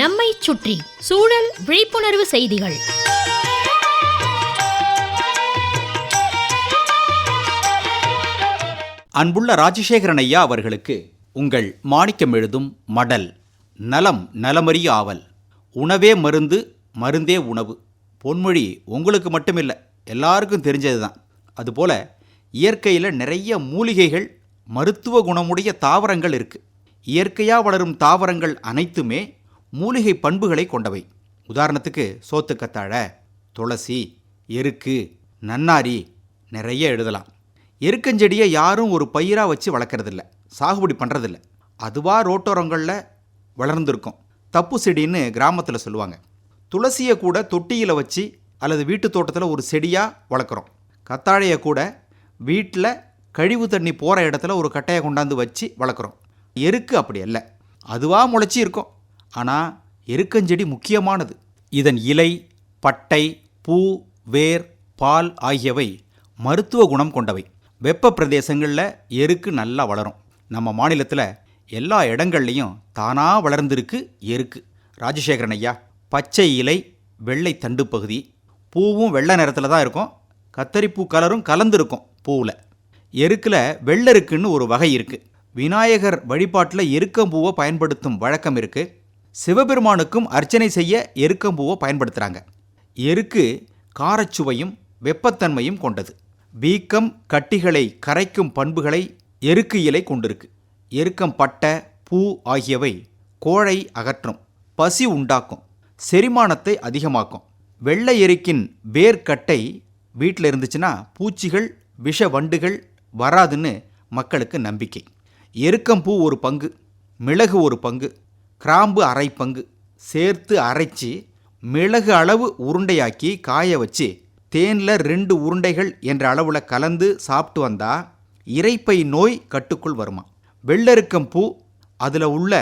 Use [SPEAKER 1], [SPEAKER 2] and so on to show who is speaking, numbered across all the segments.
[SPEAKER 1] நம்மை சுற்றி சூழல் விழிப்புணர்வு செய்திகள்.
[SPEAKER 2] அன்புள்ள ராஜசேகரன் ஐயா அவர்களுக்கு உங்கள் மாணிக்கம் எழுதும் மடல். நலம் நலமறிய ஆவல், உணவே மருந்து, மருந்தே உணவு. பொன்மொழி உங்களுக்கு மட்டுமில்லை, எல்லாருக்கும் தெரிஞ்சது தான். அதுபோல் இயற்கையில் நிறைய மூலிகைகள், மருத்துவ குணமுடைய தாவரங்கள் இருக்குது. இயற்கையாக வளரும் தாவரங்கள் அனைத்துமே மூலிகை பண்புகளை கொண்டவை. உதாரணத்துக்கு சோத்துக்கத்தாழை, துளசி, எருக்கு, நன்னாரி, நிறைய எழுதலாம். எருக்கஞ்செடியை யாரும் ஒரு பயிராக வச்சு வளர்க்குறதில்ல, சாகுபடி பண்ணுறதில்ல. அதுவாக ரோட்டோரங்களில் வளர்ந்துருக்கும். தப்பு செடின்னு கிராமத்தில் சொல்லுவாங்க. துளசியை கூட தொட்டியில் வச்சு அல்லது வீட்டு தோட்டத்தில் ஒரு செடியாக வளர்க்குறோம். கத்தாழையை கூட வீட்டில் கழிவு தண்ணி போகிற இடத்துல ஒரு கட்டையை கொண்டாந்து வச்சு வளர்க்குறோம். எருக்கு அப்படி அல்ல, அதுவாக முளைச்சி இருக்கும். ஆனால் எருக்கஞ்செடி முக்கியமானது. இதன் இலை, பட்டை, பூ, வேர், பால் ஆகியவை மருத்துவ குணம் கொண்டவை. வெப்ப பிரதேசங்களில் எருக்கு நல்லா வளரும். நம்ம மாநிலத்தில் எல்லா இடங்கள்லையும் தானாக வளர்ந்துருக்கு எருக்கு. ராஜசேகரன் ஐயா, பச்சை இலை, வெள்ளை தண்டு பகுதி, பூவும் வெள்ளை நிறத்தில் தான் இருக்கும். கத்தரிப்பூ கலரும் கலந்துருக்கும் பூவில். எருக்கில் வெள்ளெருக்குன்னு ஒரு வகை இருக்குது. விநாயகர் வழிபாட்டில் எருக்கம்பூவை பயன்படுத்தும் வழக்கம் இருக்குது. சிவபெருமானுக்கும் அர்ச்சனை செய்ய எருக்கம்பூவை பயன்படுத்துகிறாங்க. எருக்கு காரச்சுவையும் வெப்பத்தன்மையும் கொண்டது. வீக்கம், கட்டிகளை கரைக்கும் பண்புகளை எருக்கு இலை கொண்டிருக்கு. எருக்கம் பட்டை, பூ ஆகியவை கோழை அகற்றும், பசி உண்டாக்கும், செரிமானத்தை அதிகமாக்கும். வெள்ளை எருக்கின் வேர்க்கட்டை வீட்டில் இருந்துச்சுன்னா பூச்சிகள், விஷ வண்டுகள் வராதுன்னு மக்களுக்கு நம்பிக்கை. எருக்கம்பூ ஒரு பங்கு, மிளகு ஒரு பங்கு, கிராம்பு அரை பங்கு சேர்த்து அரைச்சி மிளகு அளவு உருண்டையாக்கி காய வச்சு தேனில் 2 உருண்டைகள் என்ற அளவில் கலந்து சாப்பிட்டு வந்தால் இரைப்பை நோய் கட்டுக்குள் வருமா. வெள்ளெருக்கம்பூ அதில் உள்ள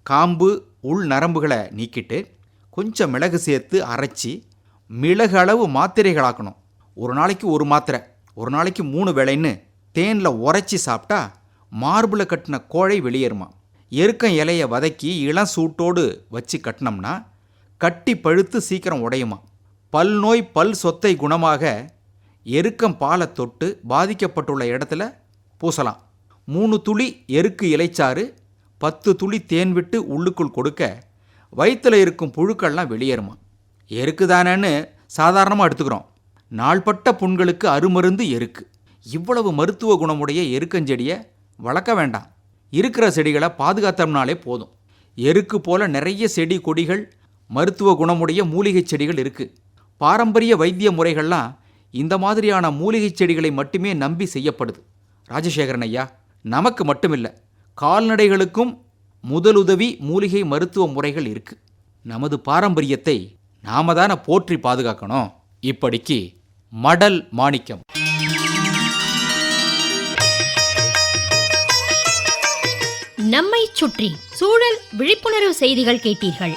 [SPEAKER 2] காம்பு, உள் நரம்புகளை நீக்கிட்டு கொஞ்சம் மிளகு சேர்த்து அரைச்சி மிளகு அளவு மாத்திரைகளாக்கணும். ஒரு நாளைக்கு 1 மாத்திரை, ஒரு நாளைக்கு 3 வேளைன்னு தேனில் உரைச்சி சாப்பிட்டா மார்பில் கட்டின கோழை வெளியேறுமா. எருக்கம் இலையை வதக்கி இளம் சூட்டோடு வச்சு கட்டினோம்னா கட்டி பழுத்து சீக்கிரம் உடையுமா. பல் நோய், பல் சொத்தை குணமாக எருக்கம் பாலை தொட்டு பாதிக்கப்பட்டுள்ள இடத்துல பூசலாம். 3 துளி எருக்கு இலைச்சாறு 10 துளி தேன் விட்டு உள்ளுக்குள் கொடுக்க வயிற்றில் இருக்கும் புழுக்கள்லாம் வெளியேறுமா. எருக்கு தானேன்னு சாதாரணமாக எடுத்துக்கிறோம். நாள்பட்ட புண்களுக்கு அருமருந்து எருக்கு. இவ்வளவு மருத்துவ குணமுடைய எருக்கஞ்செடியை வளர்க்க வேண்டாம். இருக்கிற செடிகளை பாதுகாத்தோம்னாலே போதும். எருக்கு போல நிறைய செடி கொடிகள், மருத்துவ குணமுடைய மூலிகை செடிகள் இருக்குது. பாரம்பரிய வைத்திய முறைகள்லாம் இந்த மாதிரியான மூலிகை செடிகளை மட்டுமே நம்பி செய்யப்படுது. ராஜசேகரன் ஐயா, நமக்கு மட்டுமில்லை, கால்நடைகளுக்கும் முதலுதவி மூலிகை மருத்துவ முறைகள் இருக்குது. நமது பாரம்பரியத்தை நாம தானே போற்றி பாதுகாக்கணும். இப்படிக்கு மடல் மாணிக்கம்.
[SPEAKER 1] நம்மை சுற்றி சூழல் விழிப்புணர்வு செய்திகள் கேட்டீர்கள்.